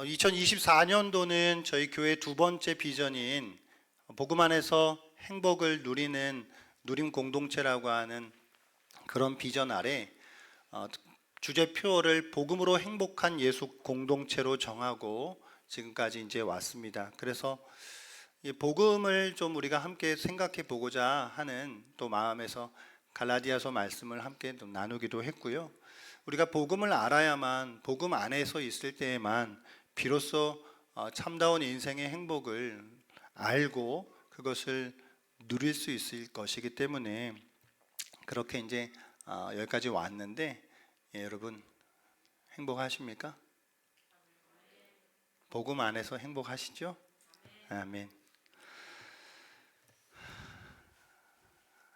2024년도는 저희 교회 두 번째 비전인 복음 안에서 행복을 누리는 누림 공동체라고 하는 그런 비전 아래 주제표를 복음으로 행복한 예수 공동체로 정하고 지금까지 이제 왔습니다. 그래서 이 복음을 좀 우리가 함께 생각해 보고자 하는 또 마음에서 갈라디아서 말씀을 함께 좀 나누기도 했고요. 우리가 복음을 알아야만, 복음 안에서 있을 때에만 비로소 참다운 인생의 행복을 알고 그것을 누릴 수 있을 것이기 때문에 그렇게 이제 여기까지 왔는데, 여러분 행복하십니까? 복음 안에서 행복하시죠? 아멘.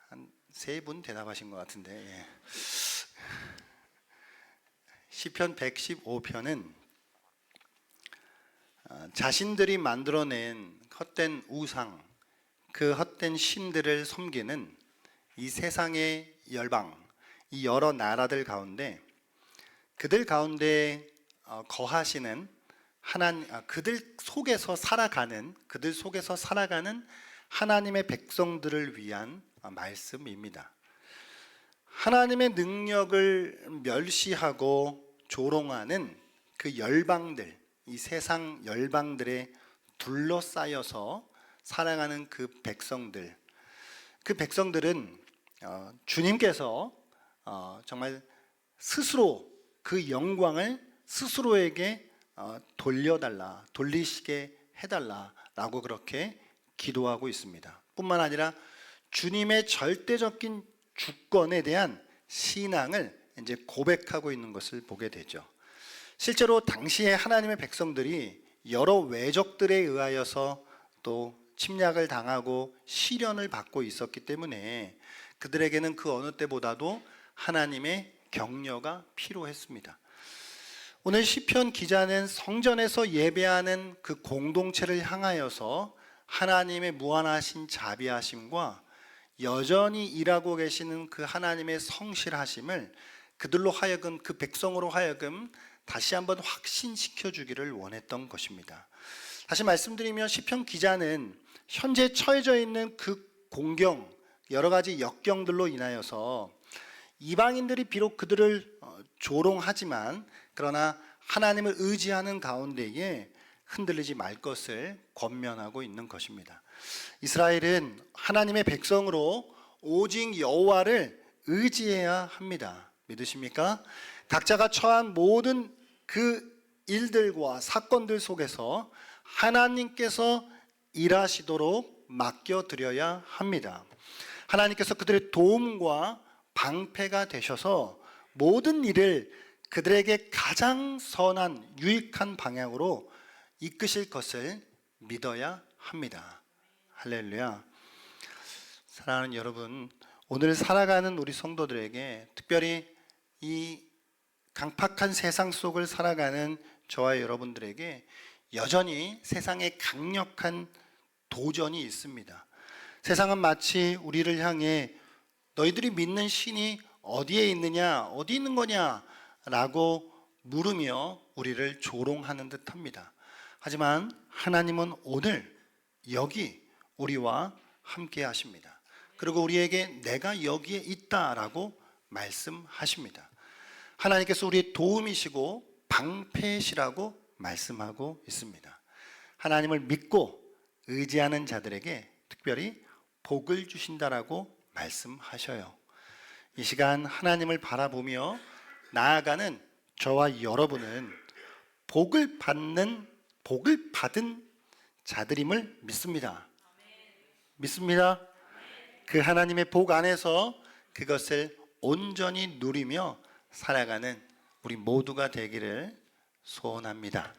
한 세 분 대답하신 것 같은데, 시편 115편은 자신들이 만들어낸 헛된 우상, 그 헛된 신들을 섬기는 이 세상의 열방, 이 여러 나라들 가운데 그들 가운데 거하시는 하나님, 그들 속에서 살아가는 하나님의 백성들을 위한 말씀입니다. 하나님의 능력을 멸시하고 조롱하는 그 열방들, 이 세상 열방들에 둘러싸여서 살아가는 그 백성들은 주님께서 정말 스스로 그 영광을 스스로에게 돌리시게 해달라라고 그렇게 기도하고 있습니다. 뿐만 아니라 주님의 절대적인 주권에 대한 신앙을 이제 고백하고 있는 것을 보게 되죠. 실제로 당시에 하나님의 백성들이 여러 외적들에 의하여서 또 침략을 당하고 시련을 받고 있었기 때문에 그들에게는 그 어느 때보다도 하나님의 격려가 필요했습니다. 오늘 시편 기자는 성전에서 예배하는 그 공동체를 향하여서 하나님의 무한하신 자비하심과 여전히 일하고 계시는 그 하나님의 성실하심을 그들로 하여금, 그 백성으로 하여금 다시 한번 확신시켜 주기를 원했던 것입니다. 다시 말씀드리면 시편 기자는 현재 처해져 있는 그 공경, 여러 가지 역경들로 인하여서 이방인들이 비록 그들을 조롱하지만 그러나 하나님을 의지하는 가운데에 흔들리지 말 것을 권면하고 있는 것입니다. 이스라엘은 하나님의 백성으로 오직 여호와를 의지해야 합니다. 믿으십니까? 각자가 처한 모든 그 일들과 사건들 속에서 하나님께서 일하시도록 맡겨드려야 합니다. 하나님께서 그들의 도움과 방패가 되셔서 모든 일을 그들에게 가장 선한 유익한 방향으로 이끄실 것을 믿어야 합니다. 할렐루야. 사랑하는 여러분, 오늘 살아가는 우리 성도들에게, 특별히 이 강팍한 세상 속을 살아가는 저와 여러분들에게 여전히 세상에 강력한 도전이 있습니다. 세상은 마치 우리를 향해 너희들이 믿는 신이 어디에 있느냐, 어디 있는 거냐 라고 물으며 우리를 조롱하는 듯합니다. 하지만 하나님은 오늘 여기 우리와 함께 하십니다. 그리고 우리에게 내가 여기에 있다라고 말씀하십니다. 하나님께서 우리의 도움이시고 방패시라고 말씀하고 있습니다. 하나님을 믿고 의지하는 자들에게 특별히 복을 주신다라고 말씀하셔요. 이 시간 하나님을 바라보며 나아가는 저와 여러분은 복을 받은 자들임을 믿습니다. 믿습니다. 그 하나님의 복 안에서 그것을 온전히 누리며 살아가는 우리 모두가 되기를 소원합니다.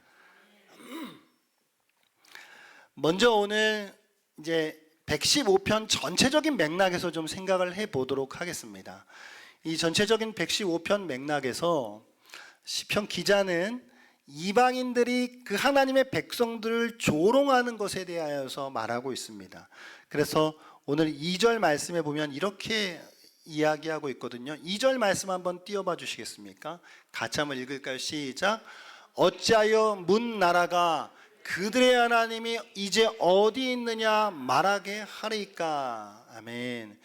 먼저 오늘 이제 115편 전체적인 맥락에서 좀 생각을 해보도록 하겠습니다. 이 전체적인 115편 맥락에서 시편 기자는 이방인들이 그 하나님의 백성들을 조롱하는 것에 대하여서 말하고 있습니다. 그래서 오늘 2절 말씀에 보면 이렇게 이야기하고 있거든요. 2절 말씀 한번 띄워봐 주시겠습니까? 같이 한번 읽을까요? 시작. 어찌하여 문 나라가 그들의 하나님이 이제 어디 있느냐 말하게 하리까. 아멘.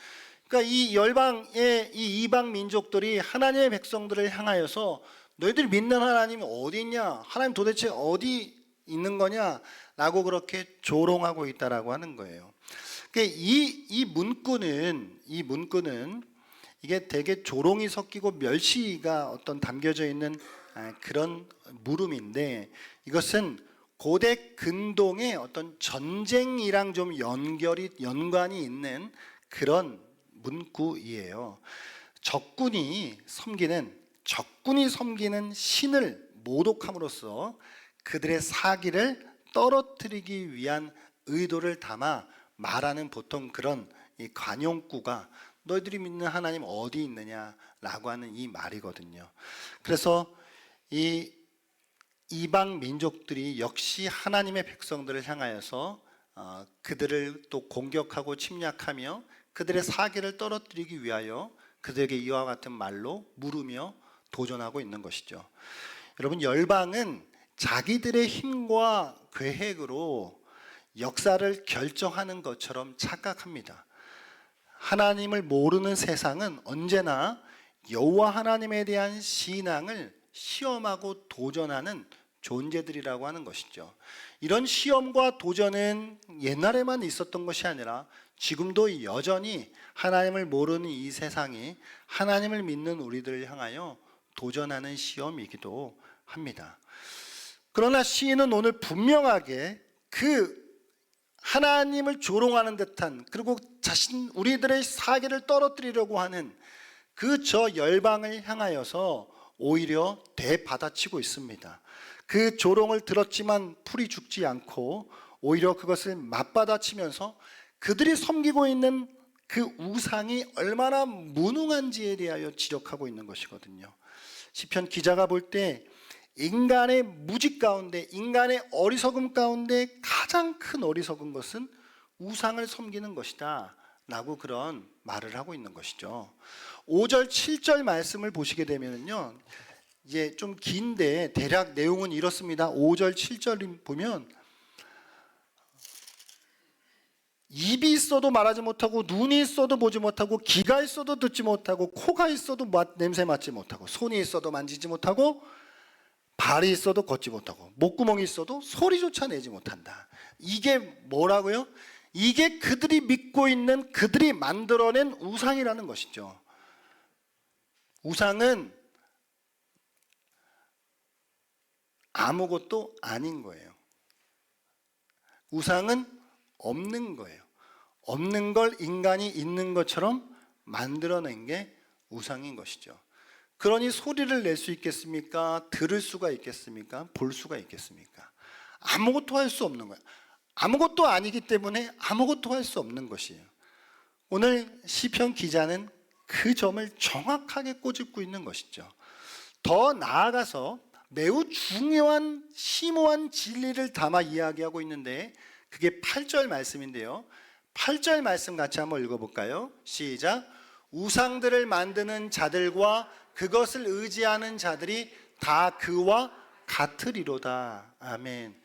그러니까 이 열방의 이 이방 민족들이 하나님의 백성들을 향하여서 너희들 믿는 하나님이 어디 있냐? 하나님 도대체 어디 있는 거냐? 라고 그렇게 조롱하고 있다라고 하는 거예요. 그러니까 이 문구는 이게 되게 조롱이 섞이고 멸시가 어떤 담겨져 있는 그런 물음인데, 이것은 고대 근동의 어떤 전쟁이랑 좀 연관이 있는 그런 문구이에요. 적군이 섬기는 신을 모독함으로써 그들의 사기를 떨어뜨리기 위한 의도를 담아 말하는 보통 그런 이 관용구가 너희들이 믿는 하나님 어디 있느냐라고 하는 이 말이거든요. 그래서 이 이방 민족들이 역시 하나님의 백성들을 향하여서 그들을 또 공격하고 침략하며 그들의 사기를 떨어뜨리기 위하여 그들에게 이와 같은 말로 물으며 도전하고 있는 것이죠. 여러분, 열방은 자기들의 힘과 계획으로 역사를 결정하는 것처럼 착각합니다. 하나님을 모르는 세상은 언제나 여호와 하나님에 대한 신앙을 시험하고 도전하는 존재들이라고 하는 것이죠. 이런 시험과 도전은 옛날에만 있었던 것이 아니라 지금도 여전히 하나님을 모르는 이 세상이 하나님을 믿는 우리들을 향하여 도전하는 시험이기도 합니다. 그러나 시인은 오늘 분명하게 그 하나님을 조롱하는 듯한, 그리고 우리들의 사기를 떨어뜨리려고 하는 그 저 열방을 향하여서 오히려 대받아치고 있습니다. 그 조롱을 들었지만 풀이 죽지 않고 오히려 그것을 맞받아치면서 그들이 섬기고 있는 그 우상이 얼마나 무능한지에 대하여 지적하고 있는 것이거든요. 시편 기자가 볼 때 인간의 무지 가운데, 인간의 어리석음 가운데 가장 큰 어리석은 것은 우상을 섬기는 것이다 라고 그런 말을 하고 있는 것이죠. 5절 7절 말씀을 보시게 되면요, 이제 좀 긴데 대략 내용은 이렇습니다. 5절 7절 보면 입이 있어도 말하지 못하고, 눈이 있어도 보지 못하고, 귀가 있어도 듣지 못하고, 코가 있어도 냄새 맡지 못하고, 손이 있어도 만지지 못하고, 발이 있어도 걷지 못하고, 목구멍이 있어도 소리조차 내지 못한다. 이게 뭐라고요? 이게 그들이 믿고 있는, 그들이 만들어낸 우상이라는 것이죠. 우상은 아무것도 아닌 거예요. 우상은 없는 거예요. 없는 걸 인간이 있는 것처럼 만들어낸 게 우상인 것이죠. 그러니 소리를 낼 수 있겠습니까? 들을 수가 있겠습니까? 볼 수가 있겠습니까? 아무것도 할 수 없는 거예요. 아무것도 아니기 때문에 아무것도 할 수 없는 것이에요. 오늘 시편 기자는 그 점을 정확하게 꼬집고 있는 것이죠. 더 나아가서 매우 중요한 심오한 진리를 담아 이야기하고 있는데, 그게 8절 말씀인데요. 8절 말씀 같이 한번 읽어볼까요? 시작. 우상들을 만드는 자들과 그것을 의지하는 자들이 다 그와 같으리로다. 아멘.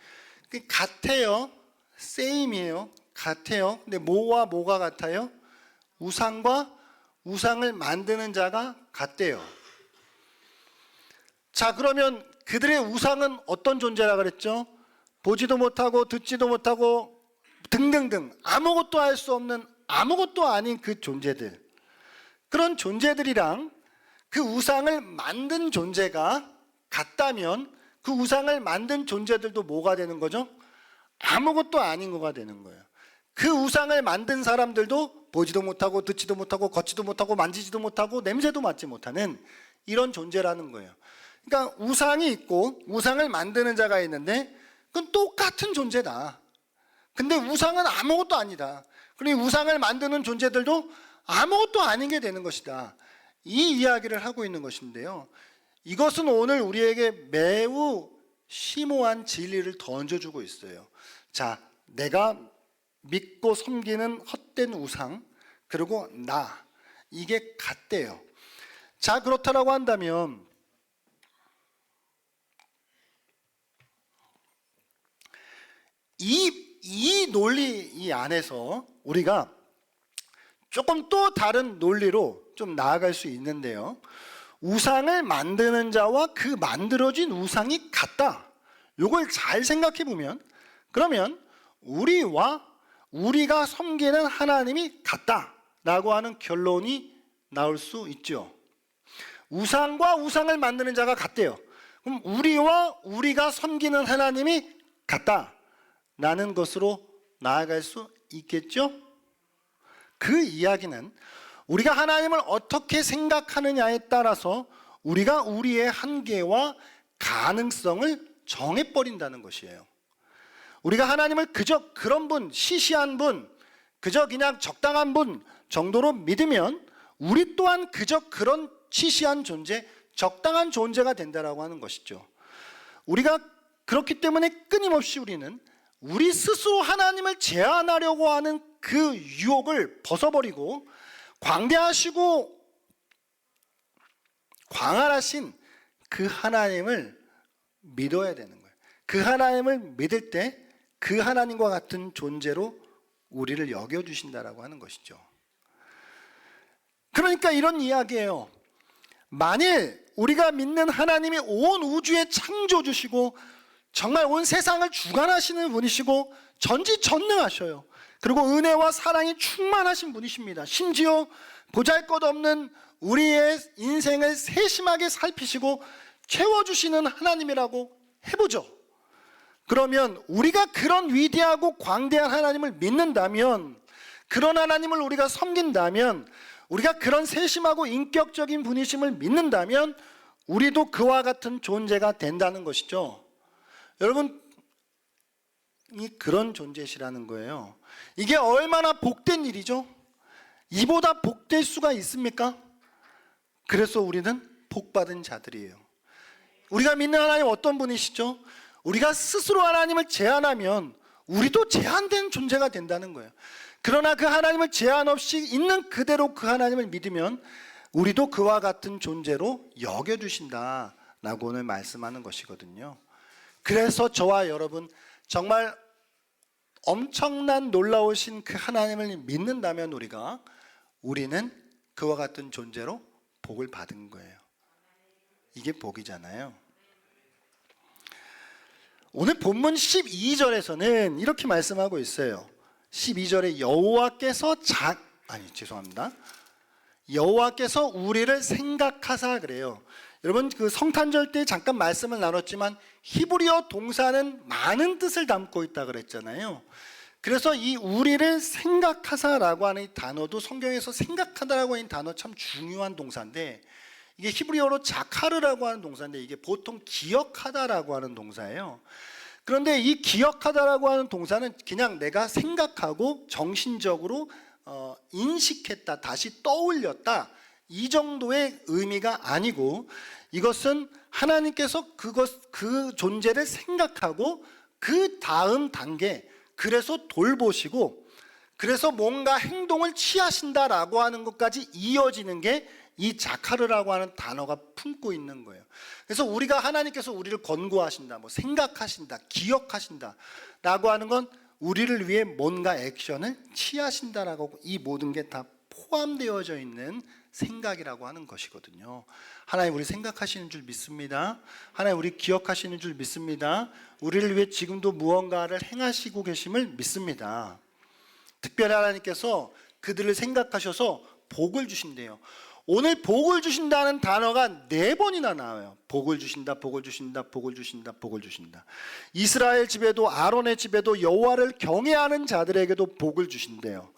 같아요. 세임이에요. 같아요. 근데 뭐와 뭐가 같아요? 우상과 우상을 만드는 자가 같대요. 자, 그러면 그들의 우상은 어떤 존재라 그랬죠? 보지도 못하고 듣지도 못하고 등등등 아무것도 할 수 없는, 아무것도 아닌 그 존재들. 그런 존재들이랑 그 우상을 만든 존재가 같다면 그 우상을 만든 존재들도 뭐가 되는 거죠? 아무것도 아닌 거가 되는 거예요. 그 우상을 만든 사람들도 보지도 못하고 듣지도 못하고 걷지도 못하고 만지지도 못하고 냄새도 맡지 못하는 이런 존재라는 거예요. 그러니까 우상이 있고 우상을 만드는 자가 있는데 그건 똑같은 존재다. 근데 우상은 아무것도 아니다. 그러니 우상을 만드는 존재들도 아무것도 아닌 게 되는 것이다. 이 이야기를 하고 있는 것인데요. 이것은 오늘 우리에게 매우 심오한 진리를 던져주고 있어요. 자, 내가 믿고 섬기는 헛된 우상, 그리고 나, 이게 같대요. 자, 그렇다라고 한다면 이 논리 이 안에서 우리가 조금 또 다른 논리로 좀 나아갈 수 있는데요. 우상을 만드는 자와 그 만들어진 우상이 같다. 이걸 잘 생각해 보면, 그러면 우리가 섬기는 하나님이 같다라고 하는 결론이 나올 수 있죠. 우상과 우상을 만드는 자가 같대요. 그럼 우리가 섬기는 하나님이 같다라는 것으로 나아갈 수 있겠죠? 그 이야기는 우리가 하나님을 어떻게 생각하느냐에 따라서 우리가 우리의 한계와 가능성을 정해버린다는 것이에요. 우리가 하나님을 그저 그런 분, 시시한 분, 그저 그냥 적당한 분 정도로 믿으면 우리 또한 그저 그런 시시한 존재, 적당한 존재가 된다라고 하는 것이죠. 우리가 그렇기 때문에 끊임없이 우리는 우리 스스로 하나님을 제한하려고 하는 그 유혹을 벗어버리고 광대하시고 광활하신 그 하나님을 믿어야 되는 거예요. 그 하나님을 믿을 때 그 하나님과 같은 존재로 우리를 여겨주신다라고 하는 것이죠. 그러니까 이런 이야기예요. 만일 우리가 믿는 하나님이 온 우주의 창조주시고 정말 온 세상을 주관하시는 분이시고 전지전능하셔요. 그리고 은혜와 사랑이 충만하신 분이십니다. 심지어 보잘것없는 우리의 인생을 세심하게 살피시고 채워주시는 하나님이라고 해보죠. 그러면 우리가 그런 위대하고 광대한 하나님을 믿는다면, 그런 하나님을 우리가 섬긴다면, 우리가 그런 세심하고 인격적인 분이심을 믿는다면 우리도 그와 같은 존재가 된다는 것이죠. 여러분, 이 그런 존재시라는 거예요. 이게 얼마나 복된 일이죠? 이보다 복될 수가 있습니까? 그래서 우리는 복받은 자들이에요. 우리가 믿는 하나님 어떤 분이시죠? 우리가 스스로 하나님을 제한하면 우리도 제한된 존재가 된다는 거예요. 그러나 그 하나님을 제한 없이 있는 그대로 그 하나님을 믿으면 우리도 그와 같은 존재로 여겨주신다라고 오늘 말씀하는 것이거든요. 그래서 저와 여러분 정말 엄청난 놀라우신 그 하나님을 믿는다면 우리는 그와 같은 존재로 복을 받은 거예요. 이게 복이잖아요. 오늘 본문 12절에서는 이렇게 말씀하고 있어요. 12절에 여호와께서 우리를 생각하사 그래요. 여러분 그 성탄절 때 잠깐 말씀을 나눴지만 히브리어 동사는 많은 뜻을 담고 있다 그랬잖아요. 그래서 이 우리를 생각하사라고 하는 이 단어도 성경에서 생각하다라고 하는 단어 참 중요한 동사인데, 이게 히브리어로 자카르라고 하는 동사인데 이게 보통 기억하다라고 하는 동사예요. 그런데 이 기억하다라고 하는 동사는 그냥 내가 생각하고 정신적으로 인식했다, 다시 떠올렸다, 이 정도의 의미가 아니고, 이것은 하나님께서 그 존재를 생각하고 그 다음 단계, 그래서 돌보시고 그래서 뭔가 행동을 취하신다라고 하는 것까지 이어지는 게 이 자카르라고 하는 단어가 품고 있는 거예요. 그래서 우리가 하나님께서 우리를 권고하신다, 생각하신다, 기억하신다 라고 하는 건 우리를 위해 뭔가 액션을 취하신다라고, 이 모든 게 다 포함되어져 있는 생각이라고 하는 것이거든요. 하나님 우리 생각하시는 줄 믿습니다. 하나님 우리 기억하시는 줄 믿습니다. 우리를 위해 지금도 무언가를 행하시고 계심을 믿습니다. 특별히 하나님께서 그들을 생각하셔서 복을 주신대요. 오늘 복을 주신다는 단어가 4번이나 나와요. 복을 주신다, 복을 주신다, 복을 주신다, 복을 주신다. 이스라엘 집에도 아론의 집에도 여호와를 경외하는 자들에게도 복을 주신대요.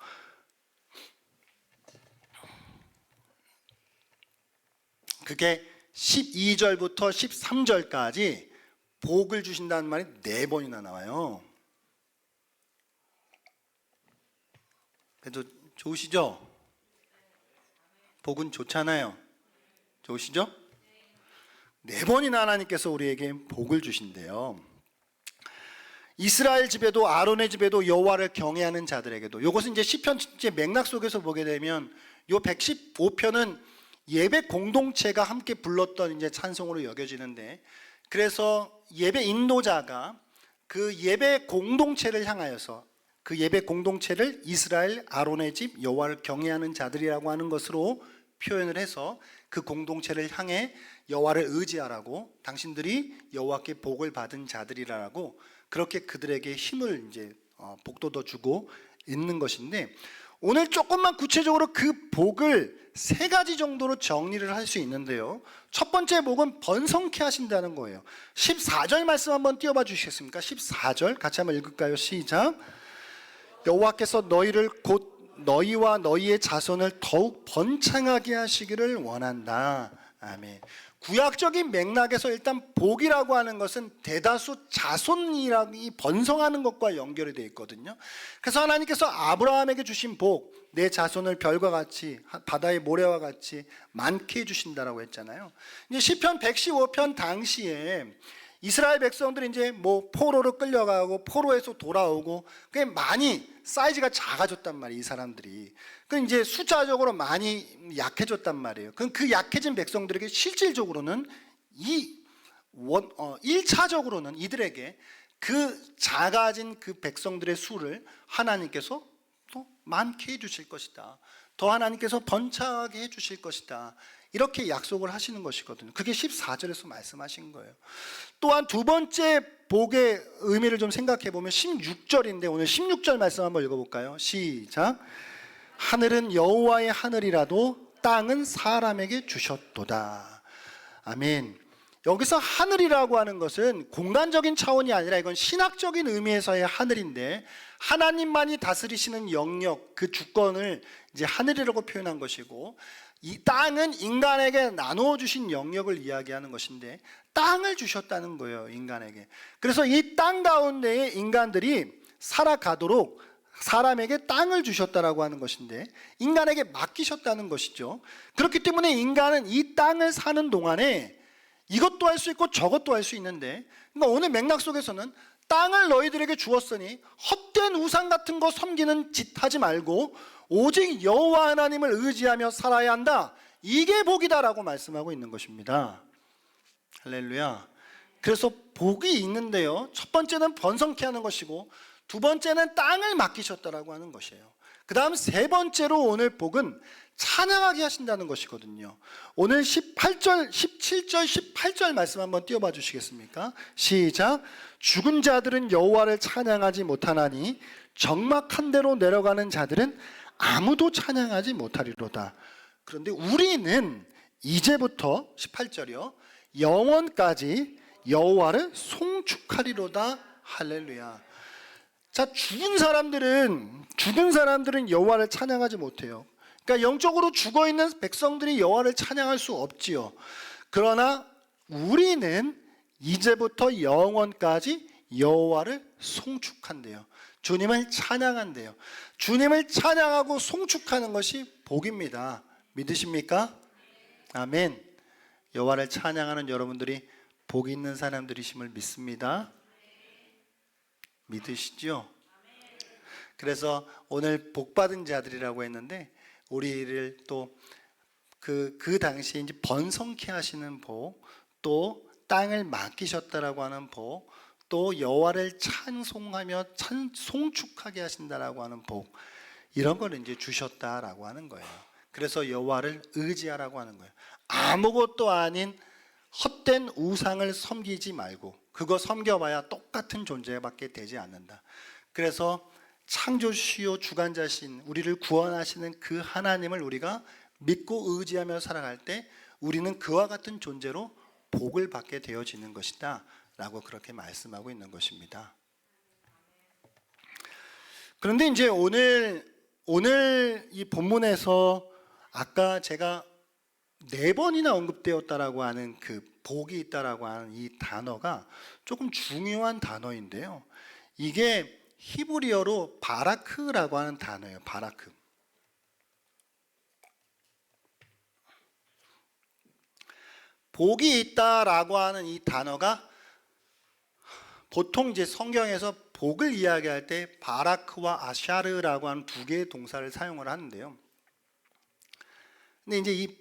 그게 12절부터 13절까지 복을 주신다는 말이 4번이나 나와요. 그래도 좋으시죠? 복은 좋잖아요. 좋으시죠? 4번이나 하나님께서 우리에게 복을 주신대요. 이스라엘 집에도 아론의 집에도 여호와를 경외하는 자들에게도. 이것은 이제 시편 맥락 속에서 보게 되면 요 115편은 예배 공동체가 함께 불렀던 이제 찬송으로 여겨지는데, 그래서 예배 인도자가 그 예배 공동체를 향하여서 그 예배 공동체를 이스라엘 아론의 집 여호와를 경외하는 자들이라고 하는 것으로 표현을 해서 그 공동체를 향해 여호와를 의지하라고, 당신들이 여호와께 복을 받은 자들이라고 그렇게 그들에게 힘을 이제 복돋워 주고 있는 것인데, 오늘 조금만 구체적으로 그 복을 세 가지 정도로 정리를 할 수 있는데요. 첫 번째 복은 번성케 하신다는 거예요. 14절 말씀 한번 띄워봐 주시겠습니까? 14절 같이 한번 읽을까요? 시작. 여호와께서 너희를 곧 너희와 너희의 자손을 더욱 번창하게 하시기를 원한다. 아멘. 구약적인 맥락에서 일단 복이라고 하는 것은 대다수 자손이라고 번성하는 것과 연결이 되어 있거든요. 그래서 하나님께서 아브라함에게 주신 복, 내 자손을 별과 같이 바다의 모래와 같이 많게 해주신다라고 했잖아요. 이제 시편 115편 당시에 이스라엘 백성들이 이제 뭐 포로로 끌려가고 포로에서 돌아오고 그게 많이 사이즈가 작아졌단 말이에요. 이 사람들이. 그 이제 숫자적으로 많이 약해졌단 말이에요. 그럼 그 약해진 백성들에게 실질적으로는 1차적으로는 이들에게 그 작아진 그 백성들의 수를 하나님께서 또 많게 해주실 것이다. 더 하나님께서 번창하게 해주실 것이다. 이렇게 약속을 하시는 것이거든요. 그게 14절에서 말씀하신 거예요. 또한 두 번째 복의 의미를 좀 생각해 보면 16절인데 오늘 16절 말씀 한번 읽어볼까요? 시작. 하늘은 여호와의 하늘이라도 땅은 사람에게 주셨도다. 아멘. 여기서 하늘이라고 하는 것은 공간적인 차원이 아니라 이건 신학적인 의미에서의 하늘인데, 하나님만이 다스리시는 영역, 그 주권을 이제 하늘이라고 표현한 것이고, 이 땅은 인간에게 나누어 주신 영역을 이야기하는 것인데 땅을 주셨다는 거예요, 인간에게. 그래서 이 땅 가운데에 인간들이 살아가도록 사람에게 땅을 주셨다라고 하는 것인데 인간에게 맡기셨다는 것이죠. 그렇기 때문에 인간은 이 땅을 사는 동안에 이것도 할 수 있고 저것도 할 수 있는데, 그러니까 오늘 맥락 속에서는 땅을 너희들에게 주었으니 헛된 우상 같은 거 섬기는 짓 하지 말고 오직 여호와 하나님을 의지하며 살아야 한다. 이게 복이다라고 말씀하고 있는 것입니다. 할렐루야. 그래서 복이 있는데요, 첫 번째는 번성케 하는 것이고 두 번째는 땅을 맡기셨다라고 하는 것이에요. 그 다음 세 번째로 오늘 복은 찬양하게 하신다는 것이거든요. 오늘 17절 18절 말씀 한번 띄워봐 주시겠습니까? 시작. 죽은 자들은 여호와를 찬양하지 못하나니 적막한 데로 내려가는 자들은 아무도 찬양하지 못하리로다. 그런데 우리는 이제부터 18절이요, 영원까지 여호와를 송축하리로다. 할렐루야. 자, 죽은 사람들은 여호와를 찬양하지 못해요. 그러니까 영적으로 죽어 있는 백성들이 여호와를 찬양할 수 없지요. 그러나 우리는 이제부터 영원까지 여호와를 송축한대요. 주님을 찬양한대요. 주님을 찬양하고 송축하는 것이 복입니다. 믿으십니까? 아멘. 여호와를 찬양하는 여러분들이 복 있는 사람들이심을 믿습니다. 믿으시죠? 그래서 오늘 복 받은 자들이라고 했는데 우리를 또 그 당시에 이제 번성케 하시는 복, 또 땅을 맡기셨다라고 하는 복, 또 여호와를 찬송하며 송축하게 하신다라고 하는 복, 이런 걸 이제 주셨다라고 하는 거예요. 그래서 여호와를 의지하라고 하는 거예요. 아무것도 아닌 헛된 우상을 섬기지 말고, 그거 섬겨봐야 똑같은 존재밖에 되지 않는다. 그래서 창조주시오 주관자신 우리를 구원하시는 그 하나님을 우리가 믿고 의지하며 살아갈 때 우리는 그와 같은 존재로 복을 받게 되어지는 것이다 라고 그렇게 말씀하고 있는 것입니다. 그런데 이제 오늘 이 본문에서 아까 제가 4번이나 언급되었다라고 하는 그 복이 있다라고 하는 이 단어가 조금 중요한 단어인데요. 이게 히브리어로 바라크라고 하는 단어예요. 바라크. 복이 있다라고 하는 이 단어가 보통 이제 성경에서 복을 이야기할 때 바라크와 아샤르라고 하는 두 개의 동사를 사용을 하는데요. 근데 이제 이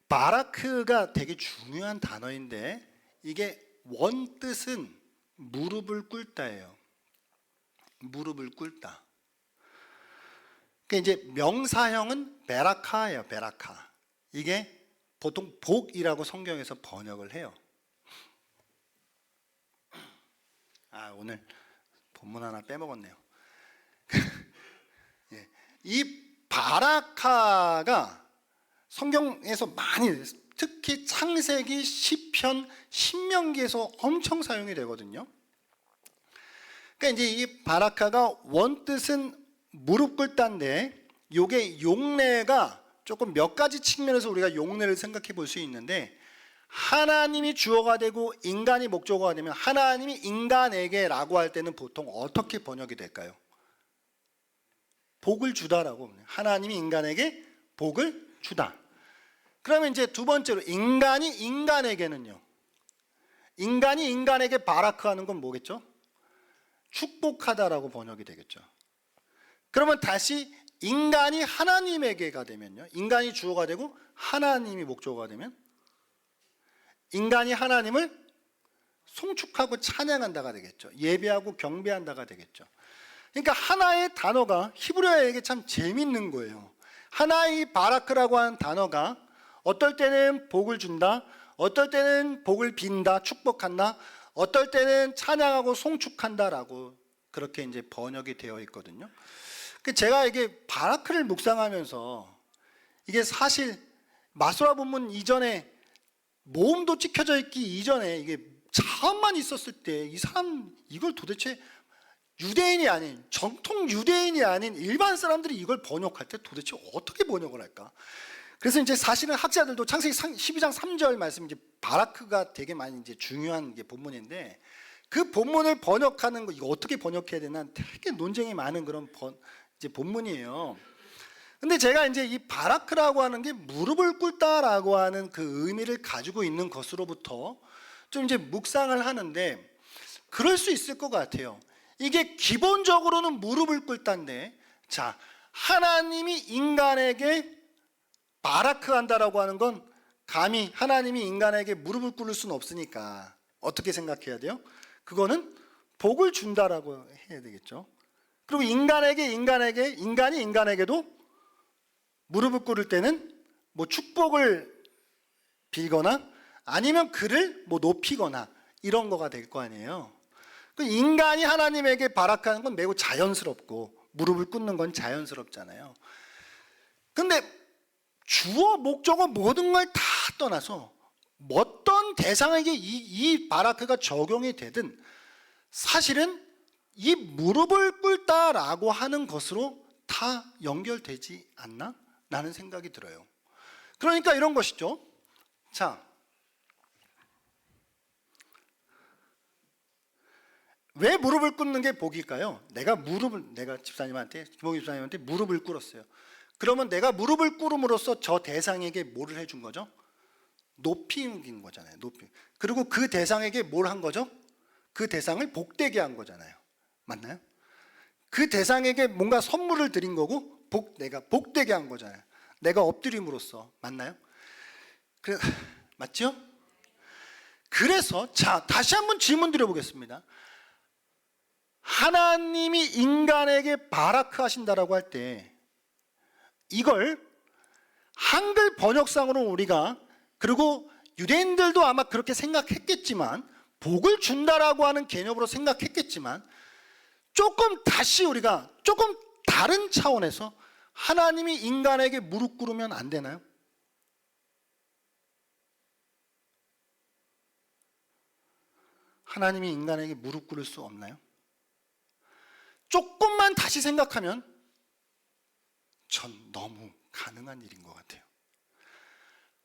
바라크가 되게 중요한 단어인데 이게 원뜻은 무릎을 꿇다예요. 무릎을 꿇다. 그러니까 이제 명사형은 베라카예요. 베라카. 이게 보통 복이라고 성경에서 번역을 해요. 오늘 본문 하나 빼먹었네요. 예. 이 바라카가 성경에서 많이, 특히 창세기, 시편, 신명기에서 엄청 사용이 되거든요. 그러니까 이제 이 바라카가 원뜻은 무릎 꿇다인데, 요게 용례가 조금 몇 가지 측면에서 우리가 용례를 생각해 볼 수 있는데, 하나님이 주어가 되고 인간이 목적어가 되면 하나님이 인간에게 라고 할 때는 보통 어떻게 번역이 될까요? 복을 주다라고. 하나님이 인간에게 복을 주다. 그러면 이제 두 번째로 인간이 인간에게는요, 인간이 인간에게 바라크하는 건 뭐겠죠? 축복하다라고 번역이 되겠죠. 그러면 다시 인간이 하나님에게가 되면요, 인간이 주어가 되고 하나님이 목적어가 되면 인간이 하나님을 송축하고 찬양한다가 되겠죠. 예배하고 경배한다가 되겠죠. 그러니까 하나의 단어가 히브리어에게 참 재밌는 거예요. 하나의 바라크라고 하는 단어가 어떨 때는 복을 준다, 어떨 때는 복을 빈다, 축복한다, 어떨 때는 찬양하고 송축한다라고 그렇게 이제 번역이 되어 있거든요. 제가 이게 바라크를 묵상하면서 이게 사실 마소라 본문 이전에 모음도 찍혀져 있기 이전에 이게 자음만 있었을 때 이 사람 이걸 도대체 유대인이 아닌, 정통 유대인이 아닌 일반 사람들이 이걸 번역할 때 도대체 어떻게 번역을 할까? 그래서 이제 사실은 학자들도 창세기 12장 3절 말씀, 이제 바라크가 되게 많이 이제 중요한 게 본문인데, 그 본문을 번역하는 거 이거 어떻게 번역해야 되나 되게 논쟁이 많은 그런 이제 본문이에요. 근데 제가 이제 이 바라크라고 하는 게 무릎을 꿇다라고 하는 그 의미를 가지고 있는 것으로부터 좀 이제 묵상을 하는데, 그럴 수 있을 것 같아요. 이게 기본적으로는 무릎을 꿇다인데, 자, 하나님이 인간에게 바라크한다라고 하는 건 감히 하나님이 인간에게 무릎을 꿇을 수는 없으니까 어떻게 생각해야 돼요? 그거는 복을 준다라고 해야 되겠죠. 그리고 인간이 인간에게도 무릎을 꿇을 때는 뭐 축복을 빌거나 아니면 그를 뭐 높이거나 이런 거가 될 거 아니에요. 인간이 하나님에게 바라크하는 건 매우 자연스럽고 무릎을 꿇는 건 자연스럽잖아요. 근데 주어 목적어 모든 걸 다 떠나서 어떤 대상에게 이 바라크가 적용이 되든 사실은 이 무릎을 꿇다라고 하는 것으로 다 연결되지 않나? 라는 생각이 들어요. 그러니까 이런 것이죠. 자, 왜 무릎을 꿇는 게 복일까요? 내가 집사님한테, 김홍희 집사님한테 무릎을 꿇었어요. 그러면 내가 무릎을 꿇음으로써 저 대상에게 뭐를 해준 거죠? 높인 거잖아요. 높이. 그리고 그 대상에게 뭘 한 거죠? 그 대상을 복되게 한 거잖아요. 맞나요? 그 대상에게 뭔가 선물을 드린 거고 내가 복되게 한 거잖아요. 내가 엎드림으로써. 맞나요? 맞죠? 그래서 자, 다시 한번 질문 드려보겠습니다. 하나님이 인간에게 바라크 하신다라고 할 때 이걸 한글 번역상으로 우리가, 그리고 유대인들도 아마 그렇게 생각했겠지만, 복을 준다라고 하는 개념으로 생각했겠지만, 우리가 조금 다른 차원에서 하나님이 인간에게 무릎 꿇으면 안 되나요? 하나님이 인간에게 무릎 꿇을 수 없나요? 조금만 다시 생각하면 전 너무 가능한 일인 것 같아요.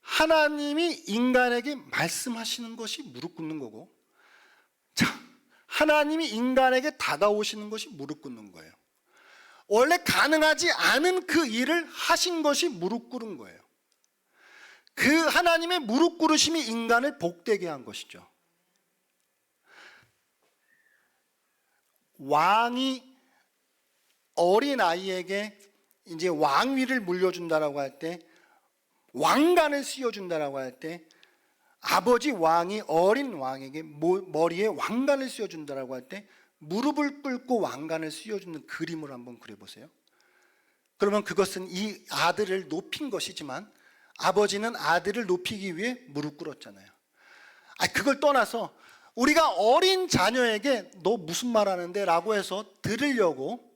하나님이 인간에게 말씀하시는 것이 무릎 꿇는 거고, 자, 하나님이 인간에게 다가오시는 것이 무릎 꿇는 거예요. 원래 가능하지 않은 그 일을 하신 것이 무릎 꿇은 거예요. 그 하나님의 무릎 꿇으심이 인간을 복되게 한 것이죠. 왕이 어린 아이에게 이제 왕위를 물려준다라고 할 때, 왕관을 씌워준다라고 할 때, 아버지 왕이 어린 왕에게 머리에 왕관을 씌워준다라고 할 때 무릎을 꿇고 왕관을 씌워주는 그림을 한번 그려보세요. 그러면 그것은 이 아들을 높인 것이지만 아버지는 아들을 높이기 위해 무릎 꿇었잖아요. 그걸 떠나서 우리가 어린 자녀에게 너 무슨 말 하는데? 라고 해서 들으려고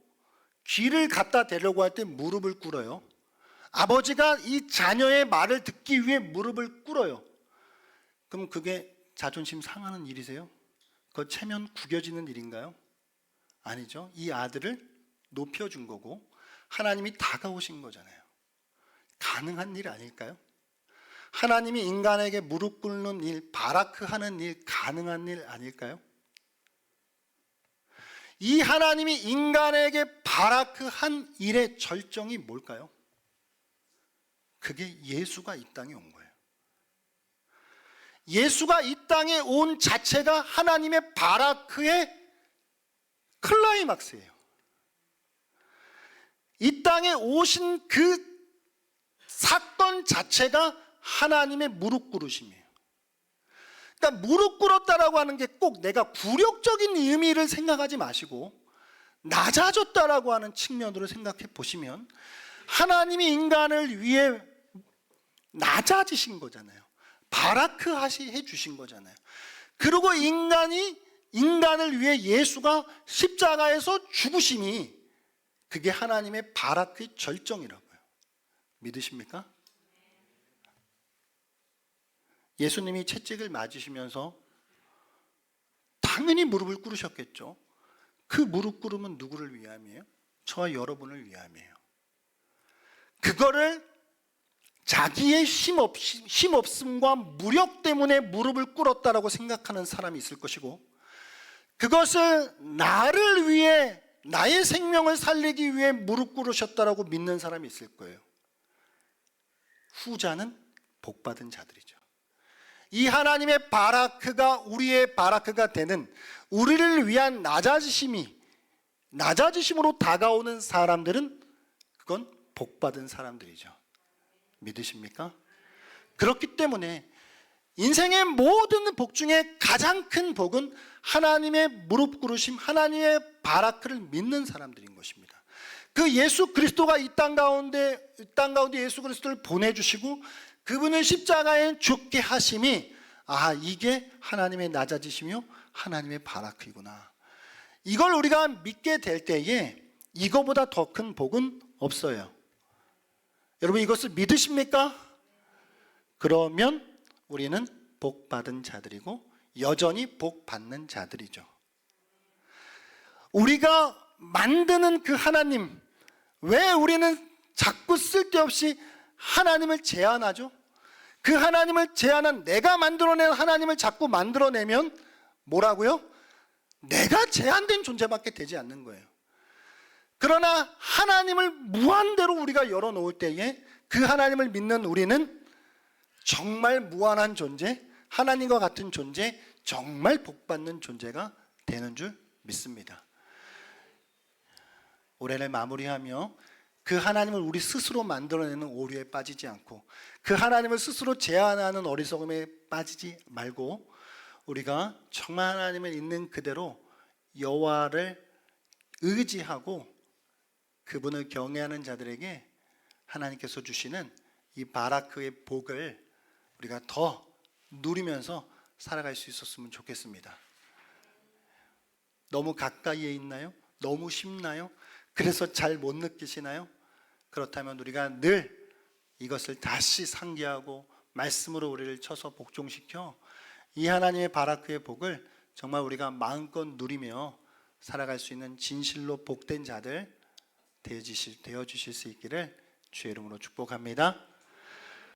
귀를 갖다 대려고 할 때 무릎을 꿇어요. 아버지가 이 자녀의 말을 듣기 위해 무릎을 꿇어요. 그럼 그게 자존심 상하는 일이세요? 그거 체면 구겨지는 일인가요? 아니죠. 이 아들을 높여준 거고 하나님이 다가오신 거잖아요. 가능한 일 아닐까요? 하나님이 인간에게 무릎 꿇는 일, 바라크하는 일, 가능한 일 아닐까요? 이 하나님이 인간에게 바라크한 일의 절정이 뭘까요? 그게 예수가 이 땅에 온 거예요. 예수가 이 땅에 온 자체가 하나님의 바라크의 클라이막스예요. 이 땅에 오신 그 사건 자체가 하나님의 무릎 꿇으심이에요. 그러니까 무릎 꿇었다라고 하는 게 꼭 내가 굴욕적인 의미를 생각하지 마시고 낮아졌다라고 하는 측면으로 생각해 보시면 하나님이 인간을 위해 낮아지신 거잖아요. 바라크 해 주신 거잖아요. 그리고 인간을 위해 예수가 십자가에서 죽으심이 그게 하나님의 바라크의 절정이라고요. 믿으십니까? 예수님이 채찍을 맞으시면서 당연히 무릎을 꿇으셨겠죠. 그 무릎 꿇음은 누구를 위함이에요? 저와 여러분을 위함이에요. 그거를 자기의 힘없음과 무력 때문에 무릎을 꿇었다라고 생각하는 사람이 있을 것이고, 그것을 나를 위해 나의 생명을 살리기 위해 무릎 꿇으셨다라고 믿는 사람이 있을 거예요. 후자는 복받은 자들이죠. 이 하나님의 바라크가 우리의 바라크가 되는, 우리를 위한 낮아지심으로 다가오는 사람들은 그건 복받은 사람들이죠. 믿으십니까? 그렇기 때문에 인생의 모든 복 중에 가장 큰 복은 하나님의 무릎 꿇으심, 하나님의 바라크를 믿는 사람들인 것입니다. 그 예수 그리스도가 이 땅 가운데 예수 그리스도를 보내주시고 그분을 십자가에 죽게 하심이, 이게 하나님의 낮아지시며 하나님의 바라크이구나. 이걸 우리가 믿게 될 때에 이거보다 더 큰 복은 없어요. 여러분, 이것을 믿으십니까? 그러면 우리는 복 받은 자들이고 여전히 복 받는 자들이죠. 우리가 만드는 그 하나님, 왜 우리는 자꾸 쓸데없이 하나님을 제한하죠? 그 하나님을 제한한, 내가 만들어낸 하나님을 자꾸 만들어내면 뭐라고요? 내가 제한된 존재밖에 되지 않는 거예요. 그러나 하나님을 무한대로 우리가 열어놓을 때에 그 하나님을 믿는 우리는 정말 무한한 존재, 하나님과 같은 존재, 정말 복받는 존재가 되는 줄 믿습니다. 올해를 마무리하며 그 하나님을 우리 스스로 만들어내는 오류에 빠지지 않고 그 하나님을 스스로 제한하는 어리석음에 빠지지 말고 우리가 정말 하나님을 있는 그대로 여호와를 의지하고 그분을 경외하는 자들에게 하나님께서 주시는 이 바라크의 복을 우리가 더 누리면서 살아갈 수 있었으면 좋겠습니다. 너무 가까이에 있나요? 너무 쉽나요? 그래서 잘 못 느끼시나요? 그렇다면 우리가 늘 이것을 다시 상기하고 말씀으로 우리를 쳐서 복종시켜 이 하나님의 바라크의 복을 정말 우리가 마음껏 누리며 살아갈 수 있는 진실로 복된 자들 되어주실 수 있기를 주의 이름으로 축복합니다.